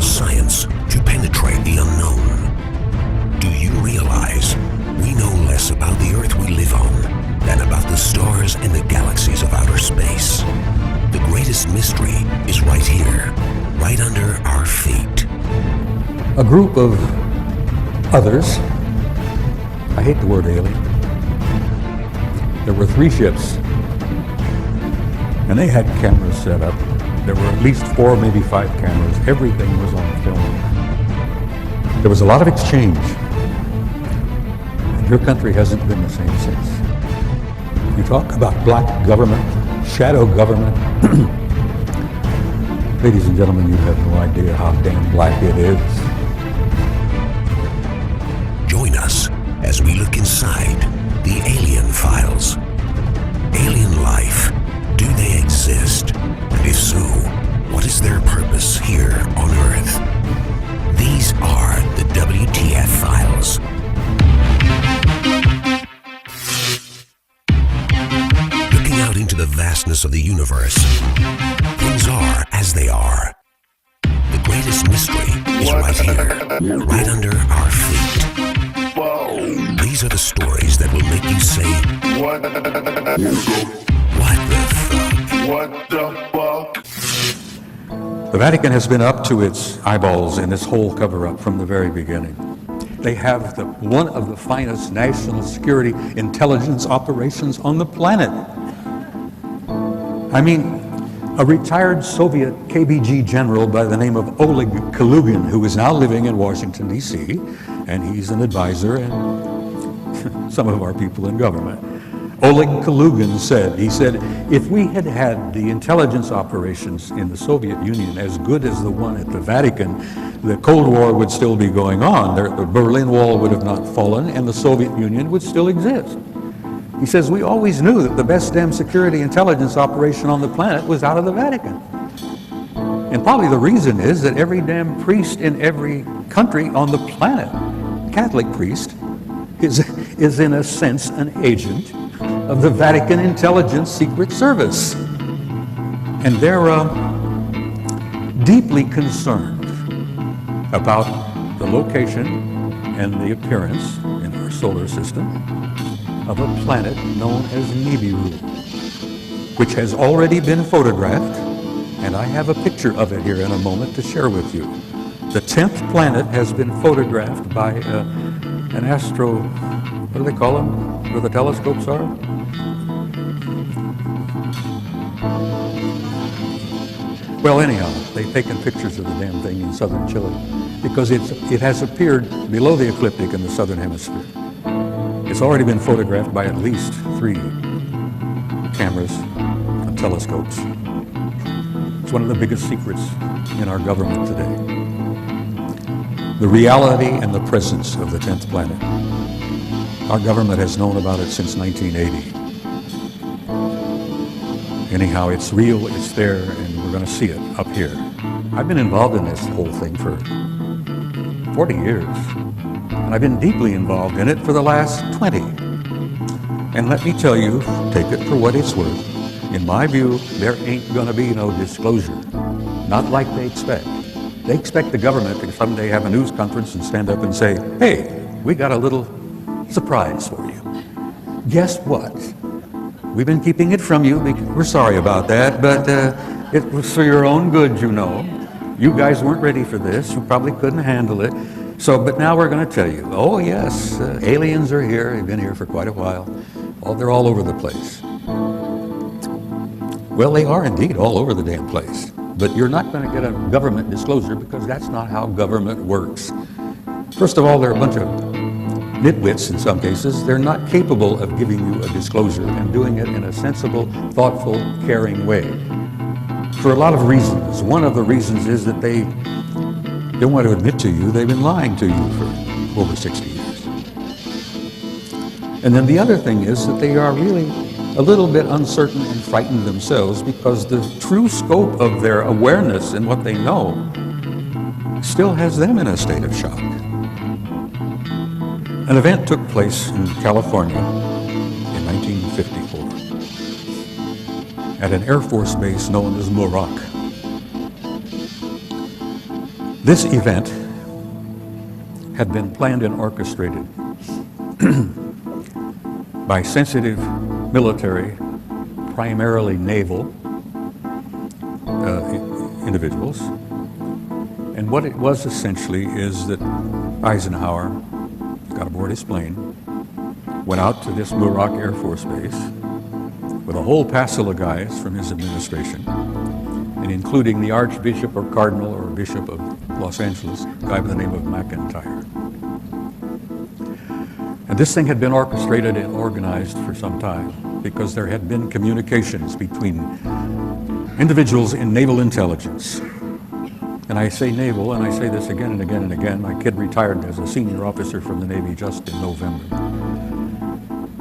incredible science to penetrate the unknown. Do you realize we know less about the Earth we live on than about the stars and the galaxies of outer space? The greatest mystery is right here, right under our feet. A group of others, I hate the word alien, there were 3 ships, and they had cameras set up. There were at least 4, maybe 5 cameras. Everything was on film. There was a lot of exchange. And your country hasn't been the same since. You talk about black government, shadow government. Ladies and gentlemen, you have no idea how damn black it is. Join us as we look inside the alien files. Alien life, do they exist? And if so, what is their purpose here on Earth? These are the WTF files. Looking out into the vastness of the universe, things are as they are. The greatest mystery is right here, right under our feet. These are the stories that will make you say, What the fuck? What the fuck? The Vatican has been up to its eyeballs in this whole cover-up from the very beginning. They have one of the finest national security intelligence operations on the planet. I mean, a retired Soviet KGB general by the name of Oleg Kalugin, who is now living in Washington, D.C., and he's an advisor and some of our people in government. Oleg Kalugin said, if we had had the intelligence operations in the Soviet Union as good as the one at the Vatican, the Cold War would still be going on. The Berlin Wall would have not fallen, and the Soviet Union would still exist. He says, we always knew that the best damn security intelligence operation on the planet was out of the Vatican. And probably the reason is that every damn priest in every country on the planet, Catholic priest, is in a sense an agent of the Vatican Intelligence Secret Service. And they're deeply concerned about the location and the appearance in our solar system of a planet known as Nibiru, which has already been photographed, and I have a picture of it here in a moment to share with you. The 10th planet has been photographed by an astro, what do they call them, where the telescopes are? Well, anyhow, they've taken pictures of the damn thing in southern Chile because it has appeared below the ecliptic in the southern hemisphere. It's already been photographed by at least 3 cameras and telescopes. It's one of the biggest secrets in our government today. The reality and the presence of the 10th planet. Our government has known about it since 1980. Anyhow, it's real, it's there, and we're going to see it up here. I've been involved in this whole thing for 40 years. And I've been deeply involved in it for the last 20. And let me tell you, take it for what it's worth. In my view, there ain't gonna be no disclosure. Not like they expect. They expect the government to someday have a news conference and stand up and say, hey, we got a little surprise for you. Guess what? We've been keeping it from you. We're sorry about that, but it was for your own good, you know. You guys weren't ready for this. You probably couldn't handle it. But now we're going to tell you, oh yes, aliens are here. They've been here for quite a while. Oh, they're all over the place. Well, they are indeed all over the damn place. But you're not going to get a government disclosure because that's not how government works. First of all, they're a bunch of nitwits in some cases. They're not capable of giving you a disclosure and doing it in a sensible, thoughtful, caring way. For a lot of reasons. One of the reasons is that they don't want to admit to you they've been lying to you for over 60 years. And then the other thing is that they are really a little bit uncertain and frightened themselves because the true scope of their awareness and what they know still has them in a state of shock. An event took place in California in 1954 at an Air Force base known as Muroc. This event had been planned and orchestrated by sensitive military, primarily naval individuals. And what it was essentially is that Eisenhower got aboard his plane, went out to this Muroc Air Force Base with a whole passel of guys from his administration, and including the Archbishop or Cardinal or Bishop of Los Angeles, a guy by the name of McIntyre. And this thing had been orchestrated and organized for some time because there had been communications between individuals in naval intelligence. And I say naval, and I say this again and again and again. My kid retired as a senior officer from the Navy just in November.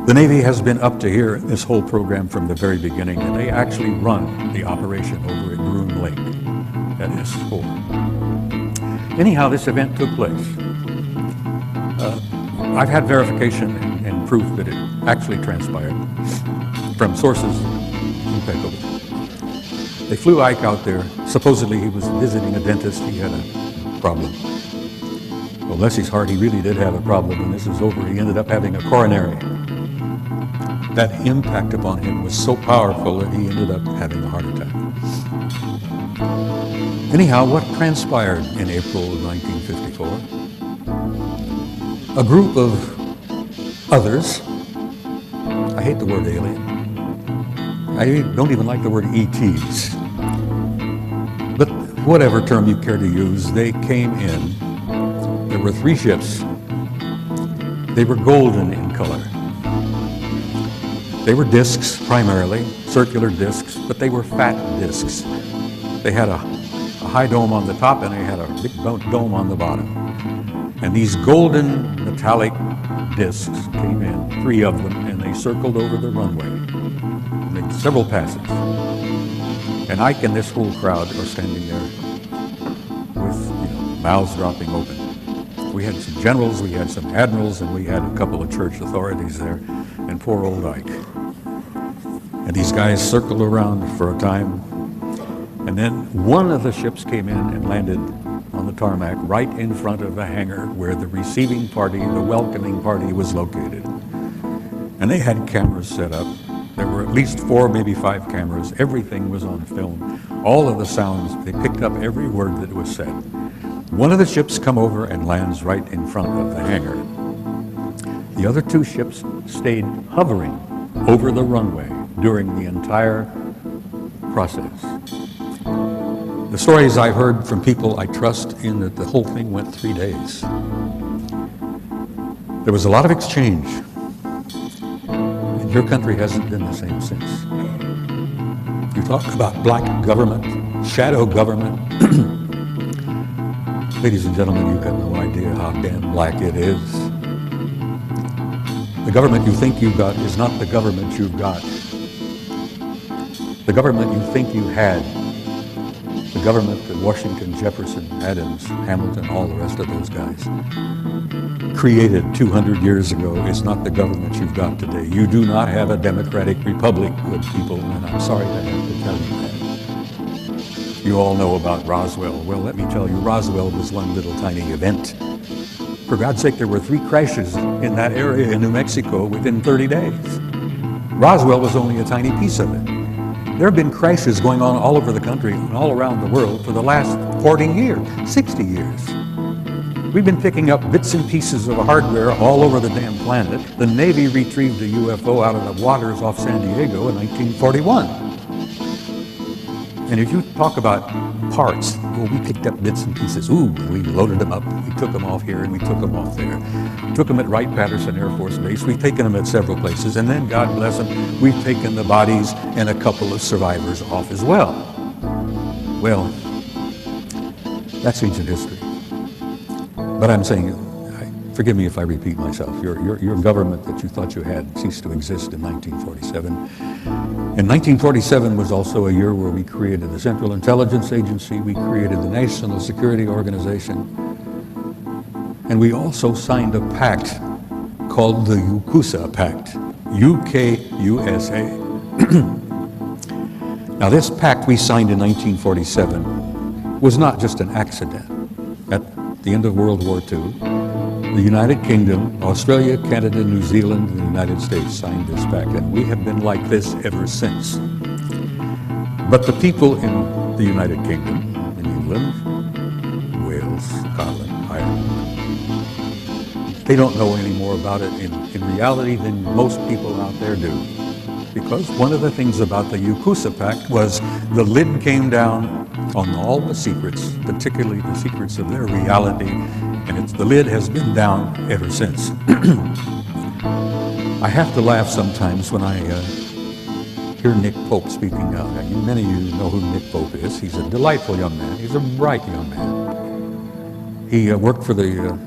The Navy has been up to here, this whole program, from the very beginning, and they actually run the operation over at Groom Lake, at S4. Anyhow, this event took place. I've had verification and proof that it actually transpired from sources impeccable. They flew Ike out there. Supposedly he was visiting a dentist. He had a problem. Well, bless his heart, he really did have a problem. When this was over, he ended up having a coronary. That impact upon him was so powerful that he ended up having a heart attack. Anyhow, what transpired in April of 1954? A group of others, I hate the word alien, I don't even like the word ETs, but whatever term you care to use, they came in. There were 3 ships. They were golden in color. They were discs primarily, circular discs, but they were fat discs. They had a high dome on the top and they had a big dome on the bottom. And these golden metallic discs came in, 3 of them, and they circled over the runway. And made several passes. And Ike and this whole crowd are standing there with, mouths dropping open. We had some generals, we had some admirals, and we had a couple of church authorities there, and poor old Ike. And these guys circled around for a time, and then one of the ships came in and landed on the tarmac right in front of the hangar where the receiving party, the welcoming party, was located. And they had cameras set up. There were at least 4, maybe 5 cameras. Everything was on film. All of the sounds, they picked up every word that was said. One of the ships come over and lands right in front of the hangar. The other 2 ships stayed hovering over the runway during the entire process. The stories I've heard from people I trust in that the whole thing went 3 days. There was a lot of exchange. And your country hasn't been the same since. You talk about black government, shadow government. Ladies and gentlemen, you've got no idea how damn black it is. The government you think you've got is not the government you've got. The government you think you had, the government that Washington, Jefferson, Adams, Hamilton, all the rest of those guys created 200 years ago, is not the government you've got today. You do not have a democratic republic, good people, and I'm sorry to have to tell you that. You all know about Roswell. Well, let me tell you, Roswell was one little tiny event. For God's sake, there were 3 crashes in that area in New Mexico within 30 days. Roswell was only a tiny piece of it. There have been crashes going on all over the country and all around the world for the last 40 years, 60 years. We've been picking up bits and pieces of hardware all over the damn planet. The Navy retrieved a UFO out of the waters off San Diego in 1941. And if you talk about parts, well, we picked up bits and pieces. Ooh, we loaded them up. We took them off here and we took them off there. Took them at Wright-Patterson Air Force Base. We've taken them at several places. And then, God bless them, we've taken the bodies and a couple of survivors off as well. Well, that's ancient history. But I'm saying, forgive me if I repeat myself, your government that you thought you had ceased to exist in 1947. And 1947 was also a year where we created the Central Intelligence Agency, we created the National Security Organization, and we also signed a pact called the UKUSA Pact, UK-USA. Now this pact we signed in 1947 was not just an accident. at the end of World War II, the United Kingdom, Australia, Canada, New Zealand, and the United States signed this pact, and we have been like this ever since. But the people in the United Kingdom, in England, Wales, Scotland, Ireland, they don't know any more about it in reality than most people out there do. Because one of the things about the Yakuza Pact was the lid came down on all the secrets, particularly the secrets of their reality, and the lid has been down ever since. I have to laugh sometimes when I hear Nick Pope speaking out. Many of you know who Nick Pope is. He's a delightful young man. He's a bright young man. He worked for the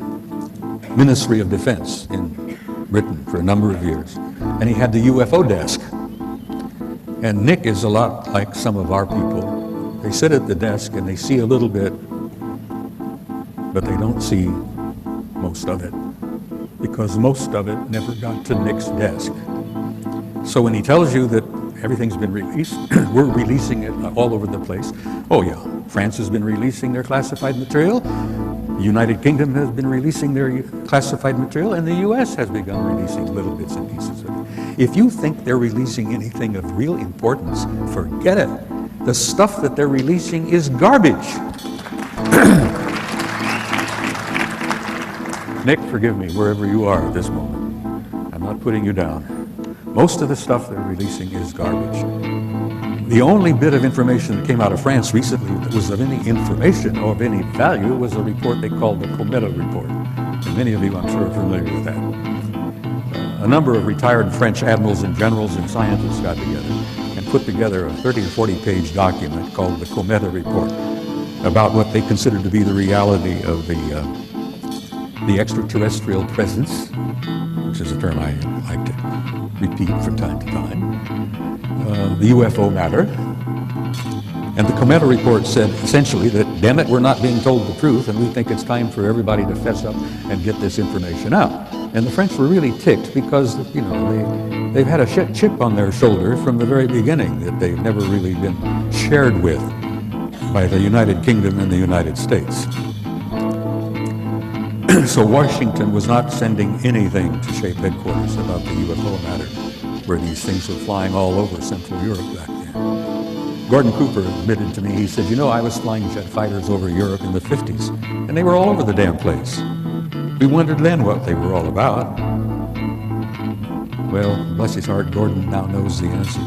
Ministry of Defense in Britain for a number of years, and he had the UFO desk. And Nick is a lot like some of our people. They sit at the desk and they see a little bit, but they don't see most of it, because most of it never got to Nick's desk. So when he tells you that everything's been released, we're releasing it all over the place. Oh yeah, France has been releasing their classified material, the United Kingdom has been releasing their classified material, and the US has begun releasing little bits and pieces of it. If you think they're releasing anything of real importance, forget it. The stuff that they're releasing is garbage. Nick, forgive me, wherever you are at this moment. I'm not putting you down. Most of the stuff they're releasing is garbage. The only bit of information that came out of France recently that was of any information or of any value was a report they called the Cometa report. And many of you, I'm sure, are familiar with that. A number of retired French admirals and generals and scientists got together and put together a 30 or 40-page document called the Cometa report about what they considered to be the reality of the extraterrestrial presence, which is a term I like to repeat from time to time, the UFO matter. And the Cometa report said essentially that, damn it, we're not being told the truth, and we think it's time for everybody to fess up and get this information out. And the French were really ticked because, you know, they've had a chip on their shoulder from the very beginning that they've never really been shared with by the United Kingdom and the United States. So Washington was not sending anything to shape headquarters about the UFO matter, where these things were flying all over Central Europe back then. Gordon Cooper admitted to me, he said, you know, I was flying jet fighters over Europe in the 50s, and they were all over the damn place. We wondered then what they were all about. Well, bless his heart, Gordon now knows the answer.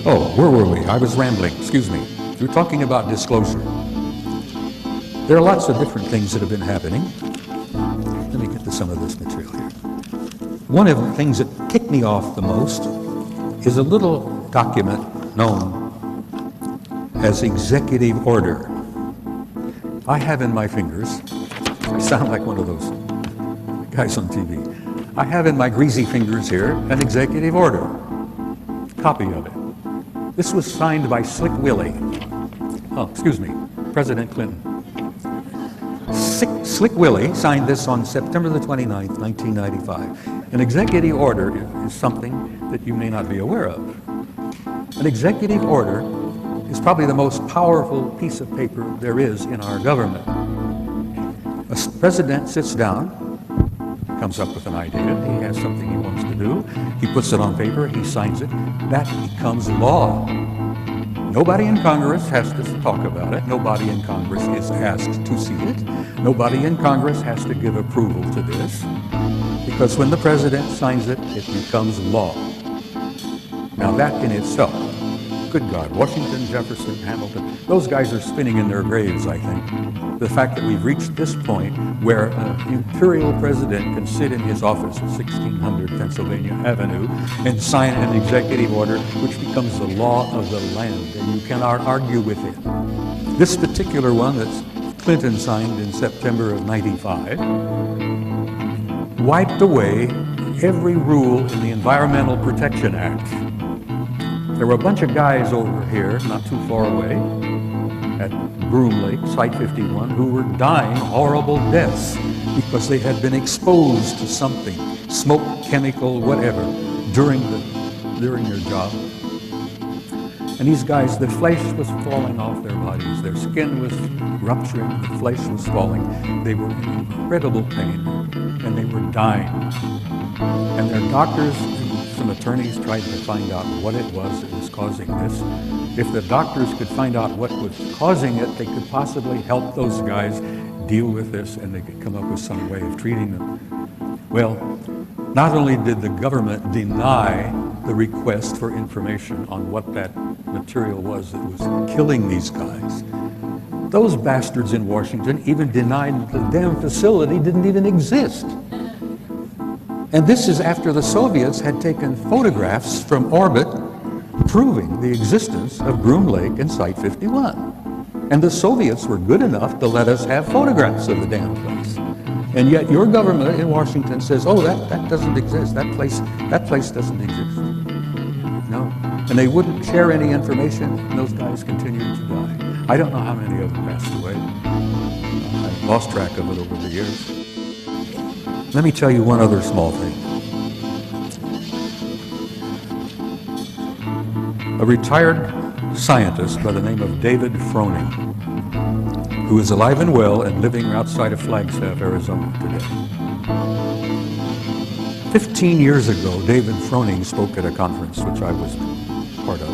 Oh, where were we? I was rambling, excuse me. We were talking about disclosure. There are lots of different things that have been happening. Let me get to some of this material here. One of the things that ticked me off the most is a little document known as Executive Order. I have in my fingers, I sound like one of those guys on TV. I have in my greasy fingers here an Executive Order, copy of it. This was signed by Slick Willie. Oh, excuse me, President Clinton. Slick Willie signed this on September the 29th, 1995. An executive order is something that you may not be aware of. An executive order is probably the most powerful piece of paper there is in our government. A president sits down, comes up with an idea, he has something he wants to do, he puts it on paper, he signs it, that becomes law. Nobody in Congress has to talk about it. Nobody in Congress is asked to see it. Nobody in Congress has to give approval to this. Because when the president signs it, it becomes law. Now that in itself, good God, Washington, Jefferson, Hamilton, those guys are spinning in their graves, I think. The fact that we've reached this point where an imperial president can sit in his office at 1600 Pennsylvania Avenue and sign an executive order which becomes the law of the land, and you cannot argue with it. This particular one that Clinton signed in September of '95 wiped away every rule in the Environmental Protection Act. There were a bunch of guys over here, not too far away, at Broom Lake, Site 51, who were dying horrible deaths because they had been exposed to something, smoke, chemical, whatever, during their job. And these guys, the flesh was falling off their bodies. Their skin was rupturing. The flesh was falling. They were in incredible pain, and they were dying. And their doctors and some attorneys tried to find out what it was that was causing this. If the doctors could find out what was causing it, they could possibly help those guys deal with this, and they could come up with some way of treating them. Well, not only did the government deny the request for information on what that material was that was killing these guys, those bastards in Washington even denied the damn facility didn't even exist. And this is after the Soviets had taken photographs from orbit proving the existence of Groom Lake and Site 51. And the Soviets were good enough to let us have photographs of the damn place. And yet your government in Washington says, oh, that doesn't exist. That place doesn't exist. No. And they wouldn't share any information, and those guys continued to die. I don't know how many of them passed away. I've lost track of it over the years. Let me tell you one other small thing. A retired scientist by the name of David Froning, who is alive and well and living outside of Flagstaff, Arizona today. 15 years ago, David Froning spoke at a conference which I was part of.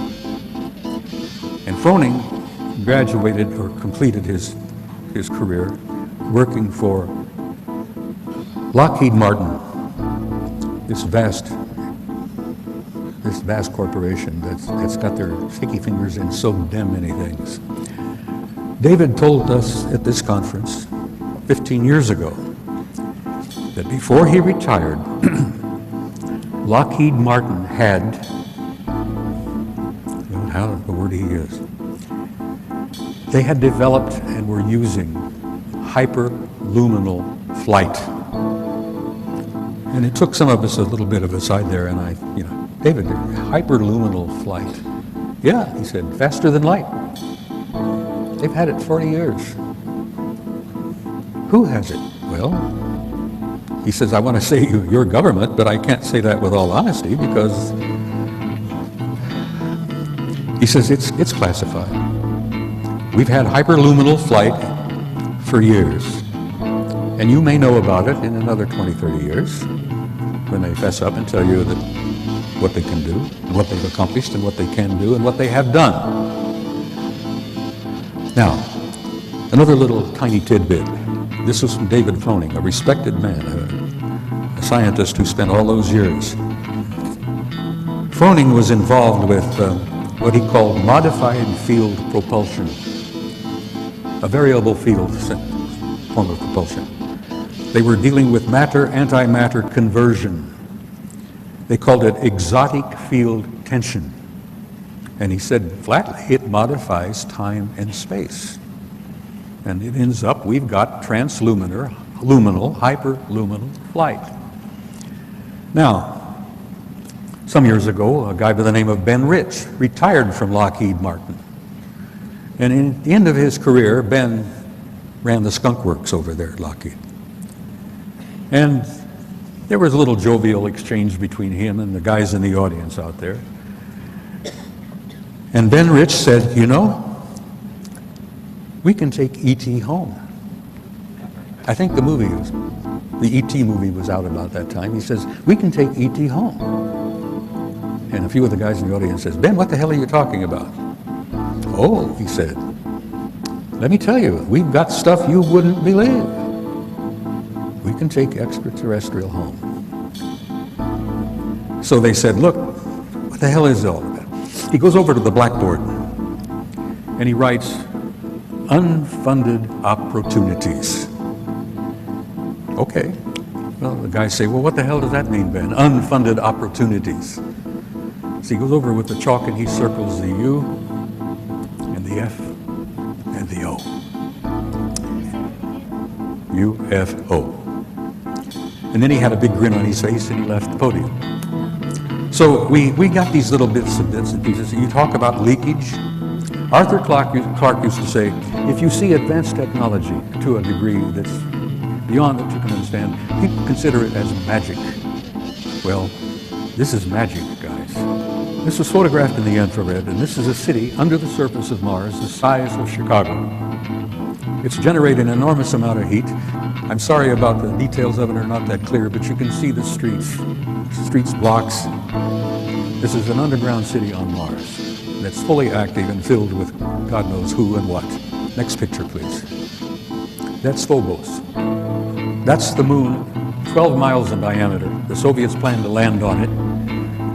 And Froning graduated or completed his career working for Lockheed Martin, this vast corporation that's got their sticky fingers in so damn many things. David told us at this conference 15 years ago that before he retired, Lockheed Martin had, how the word he is, they had developed and were using hyperluminal flight. And it took some of us a little bit of a side there, and David, hyperluminal flight. Yeah, he said, faster than light. They've had it 40 years. Who has it? Well, he says, I want to say your government, but I can't say that with all honesty because he says it's classified. We've had hyperluminal flight for years. And you may know about it in another 20, 30 years when they fess up and tell you that what they can do, and what they've accomplished, and what they can do, and what they have done. Now, another little tiny tidbit. This was from David Froning, a respected man, a scientist who spent all those years. Froning was involved with what he called modified field propulsion, a variable field form of propulsion. They were dealing with matter-antimatter conversion. They called it exotic field tension. And he said flatly, it modifies time and space. And it ends up, we've got transluminal, hyperluminal flight. Now, some years ago, a guy by the name of Ben Rich retired from Lockheed Martin. And in the end of his career, Ben ran the skunk works over there at Lockheed. And there was a little jovial exchange between him and the guys in the audience out there. And Ben Rich said, we can take E.T. home. I think the E.T. movie was out about that time. He says, we can take E.T. home. And a few of the guys in the audience says, Ben, what the hell are you talking about? Oh, he said, let me tell you, we've got stuff you wouldn't believe. We can take extraterrestrial home. So they said, look, what the hell is all that? He goes over to the blackboard and he writes, unfunded opportunities. Okay. Well, the guys say, well, what the hell does that mean, Ben? Unfunded opportunities. So he goes over with the chalk and he circles the U and the F and the O. UFO. And then he had a big grin on his face and he left the podium. So we got these little bits and pieces. You talk about leakage. Arthur Clarke used to say, if you see advanced technology to a degree that's beyond what you can understand, people consider it as magic. Well, this is magic, guys. This was photographed in the infrared, and this is a city under the surface of Mars the size of Chicago. It's generating an enormous amount of heat. I'm sorry about the details of it are not that clear, but you can see the streets, blocks. This is an underground city on Mars that's fully active and filled with God knows who and what. Next picture, please. That's Phobos. That's the moon, 12 miles in diameter. The Soviets planned to land on it.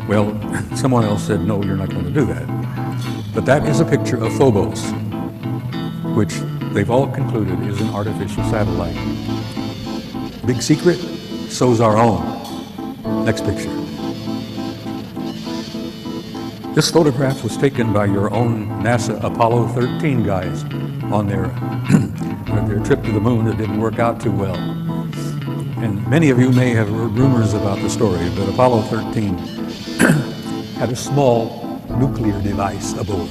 Well, someone else said, no, you're not going to do that. But that is a picture of Phobos, which they've all concluded is an artificial satellite. Big secret? So's our own. Next picture. This photograph was taken by your own NASA Apollo 13 guys on their trip to the moon that didn't work out too well. And many of you may have heard rumors about the story, but Apollo 13 had a small nuclear device aboard.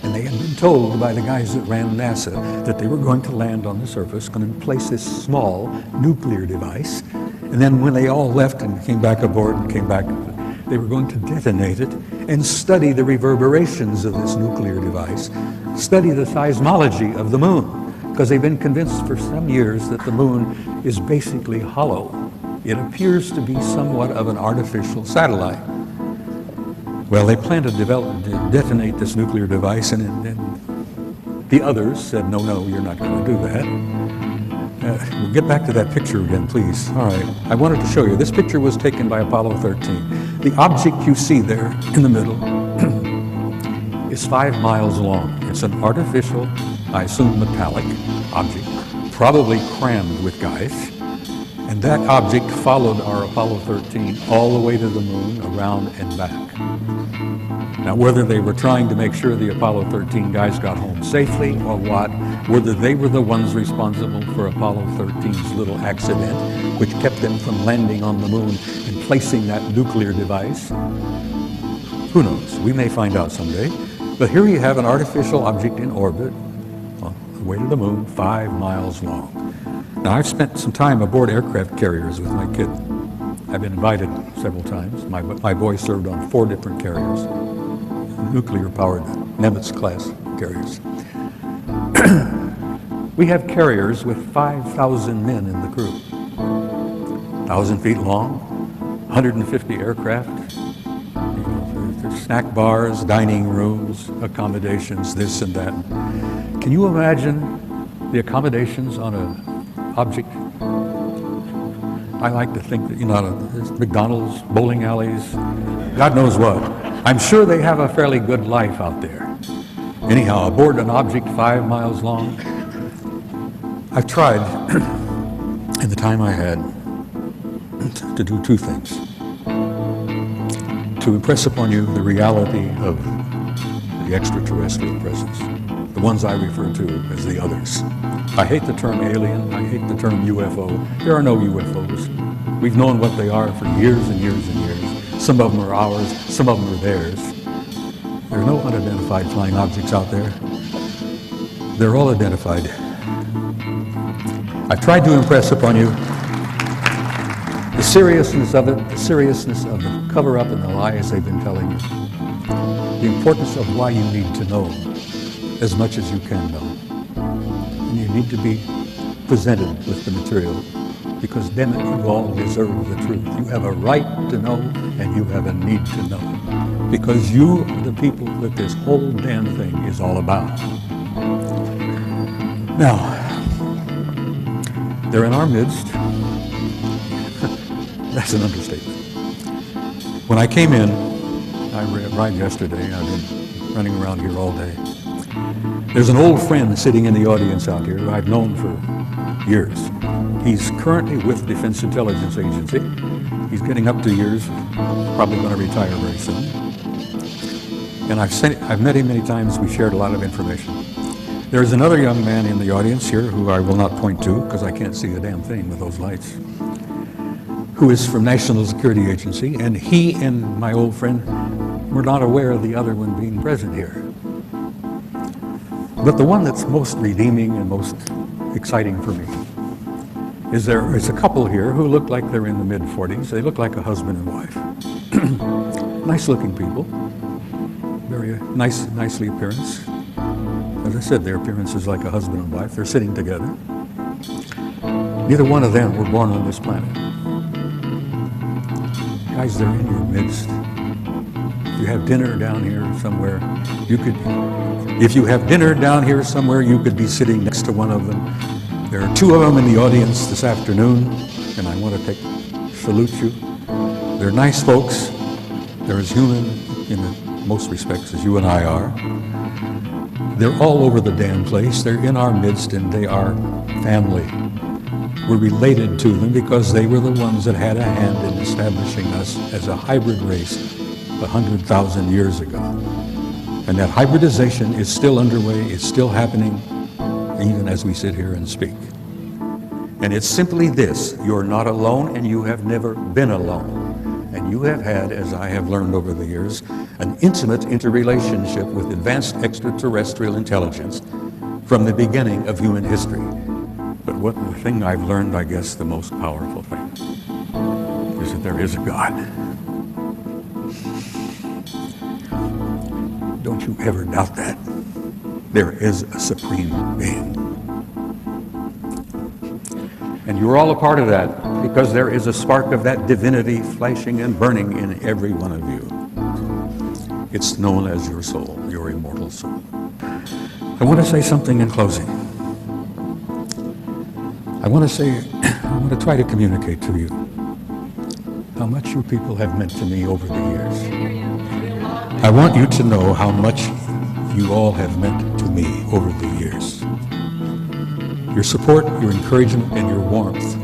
And they had been told by the guys that ran NASA that they were going to land on the surface, going to place this small nuclear device. And then when they all left and came back aboard and came back, they were going to detonate it and study the reverberations of this nuclear device, study the seismology of the moon, because they've been convinced for some years that the moon is basically hollow. It appears to be somewhat of an artificial satellite. Well, they planned to detonate this nuclear device, and the others said, no, you're not going to do that. We'll get back to that picture again, please. All right, I wanted to show you. This picture was taken by Apollo 13. The object you see there in the middle is 5 miles long. It's an artificial, I assume metallic object, probably crammed with guys. And that object followed our Apollo 13 all the way to the moon, around and back. Now, whether they were trying to make sure the Apollo 13 guys got home safely or what, whether they were the ones responsible for Apollo 13's little accident, which kept them from landing on the moon and placing that nuclear device, who knows? We may find out someday. But here you have an artificial object in orbit on the way to the moon, 5 miles long. Now, I've spent some time aboard aircraft carriers with my kid. I've been invited several times. My boy served on 4 different carriers, nuclear-powered Nimitz-class carriers. We have carriers with 5,000 men in the crew, 1,000 feet long, 150 aircraft. There's snack bars, dining rooms, accommodations, this and that. Can you imagine the accommodations on an object? I like to think that, there's McDonald's, bowling alleys, God knows what. I'm sure they have a fairly good life out there. Anyhow, aboard an object 5 miles long, I've tried, in the time I had, to do 2 things. To impress upon you the reality of the extraterrestrial presence, the ones I refer to as the others. I hate the term alien, I hate the term UFO. There are no UFOs. We've known what they are for years and years and years. Some of them are ours, some of them are theirs. There are no unidentified flying objects out there. They're all identified. I've tried to impress upon you the seriousness of it, the seriousness of the cover-up and the lies they've been telling you, the importance of why you need to know as much as you can know. And you need to be presented with the material, because then you all deserve the truth. You have a right to know, and you have a need to know, because you are the people that this whole damn thing is all about. Now, they're in our midst. That's an understatement. When I came in, I arrived yesterday. I've been running around here all day. There's an old friend sitting in the audience out here who I've known for years. He's currently with Defense Intelligence Agency. He's getting up to years, probably going to retire very soon. And I've met him many times. We shared a lot of information. There's another young man in the audience here who I will not point to because I can't see a damn thing with those lights, who is from National Security Agency, and he and my old friend were not aware of the other one being present here. But the one that's most redeeming and most exciting for me is there's a couple here who look like they're in the mid-40s. They look like a husband and wife. nice-looking people, very nicely appearance. As I said, their appearance is like a husband and wife. They're sitting together. Neither one of them were born on this planet. Guys, they're in your midst. If you have dinner down here somewhere, you could be sitting next to one of them. There are two of them in the audience this afternoon, and I want to salute you. They're nice folks. They're as human in most respects as you and I are. They're all over the damn place. They're in our midst, and they are family. We're related to them because they were the ones that had a hand in establishing us as a hybrid race 100,000 years ago. And that hybridization is still underway, it's still happening, even as we sit here and speak. And it's simply this: you're not alone, and you have never been alone. And you have had, as I have learned over the years, an intimate interrelationship with advanced extraterrestrial intelligence from the beginning of human history. But the thing I've learned, I guess, the most powerful thing, is that there is a God. Don't you ever doubt that. There is a supreme being. And you're all a part of that because there is a spark of that divinity flashing and burning in every one of you. It's known as your soul, your immortal soul. I want to say something in closing. I want to try to communicate to you how much you people have meant to me over the years. I want you to know how much you all have meant to me over the years. Your support, your encouragement, and your warmth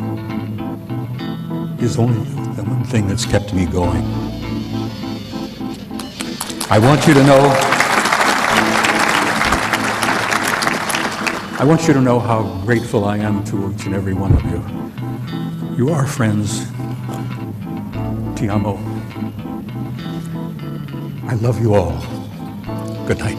is only the one thing that's kept me going. I want you to know how grateful I am to each and every one of you. You are friends. Ti amo. I love you all. Good night.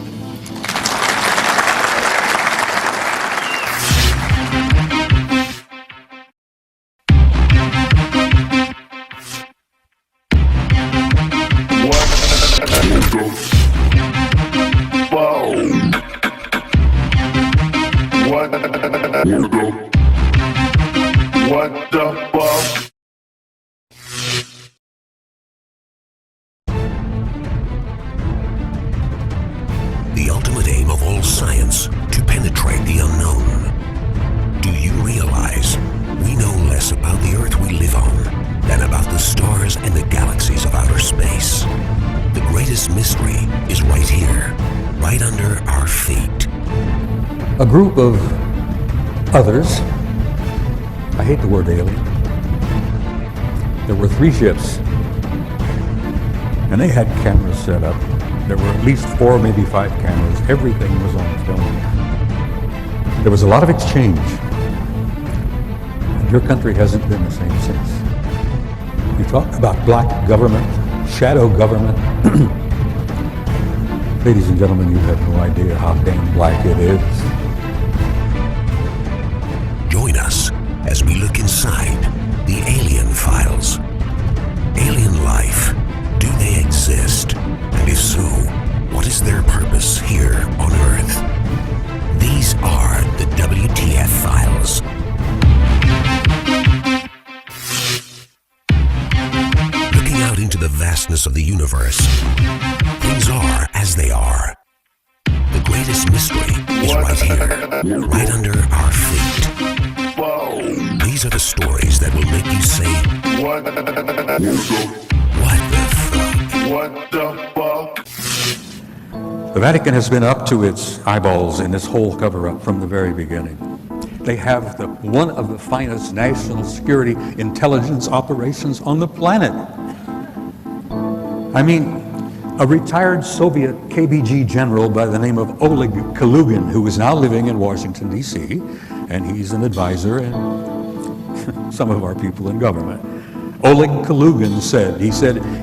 What the fuck? The ultimate aim of all science, to penetrate the unknown. Do you realize we know less about the Earth we live on than about the stars and the galaxies of outer space? The greatest mystery is right here, right under our feet. A group of others, I hate the word alien, there were 3 ships, and they had cameras set up. There were at least 4, maybe 5 cameras. Everything was on film. There was a lot of exchange, and your country hasn't been the same since. You talk about black government, shadow government. Ladies and gentlemen, you have no idea how damn black it is. Join us as we look inside the alien files. Alien life, do they exist? And if so, what is their purpose here on Earth? These are the WTF files. Looking out into the vastness of the universe, things are as they are. The greatest mystery is right here, right under our feet. These are the stories that will make you say, What the fuck? What the fuck? The Vatican has been up to its eyeballs in this whole cover-up from the very beginning. They have one of the finest national security intelligence operations on the planet. I mean, a retired Soviet KBG general by the name of Oleg Kalugin, who is now living in Washington, D.C., and he's an advisor and some of our people in government. Oleg Kalugin said,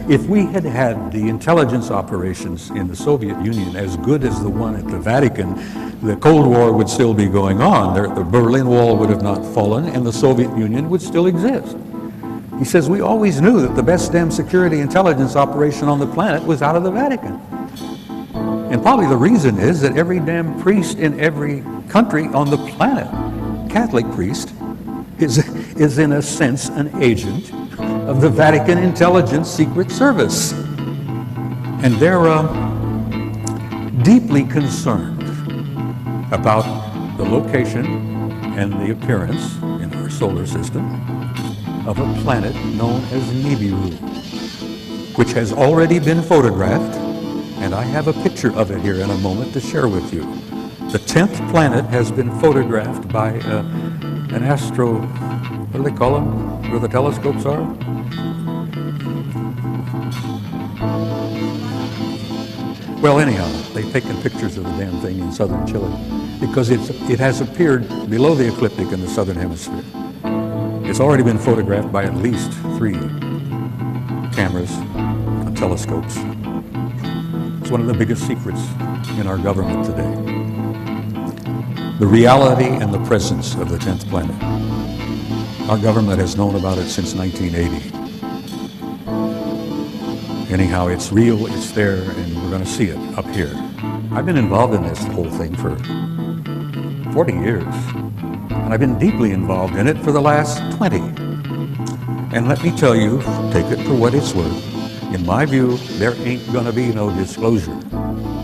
if we had had the intelligence operations in the Soviet Union as good as the one at the Vatican, the Cold War would still be going on. The Berlin Wall would have not fallen, and the Soviet Union would still exist. He says, we always knew that the best damn security intelligence operation on the planet was out of the Vatican. And probably the reason is that every damn priest in every country on the planet, Catholic priest, is in a sense an agent of the Vatican Intelligence Secret Service. And they're deeply concerned about the location and the appearance in our solar system of a planet known as Nibiru, which has already been photographed, and I have a picture of it here in a moment to share with you. The 10th planet has been photographed by an astro, what do they call them, where the telescopes are? Well, anyhow, they've taken pictures of the damn thing in southern Chile because it has appeared below the ecliptic in the southern hemisphere. It's already been photographed by at least 3 cameras and telescopes. It's one of the biggest secrets in our government today. The reality and the presence of the 10th planet. Our government has known about it since 1980. Anyhow, it's real, it's there, and we're going to see it up here. I've been involved in this whole thing for 40 years, and I've been deeply involved in it for the last 20. And let me tell you, take it for what it's worth, in my view, there ain't going to be no disclosure.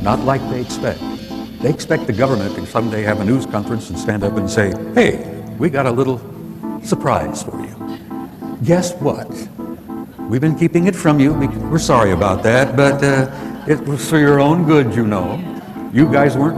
Not like they expect. They expect the government to someday have a news conference and stand up and say, hey, we got a little surprise for you. Guess what? We've been keeping it from you. We're sorry about that, but it was for your own good, you know. You guys weren't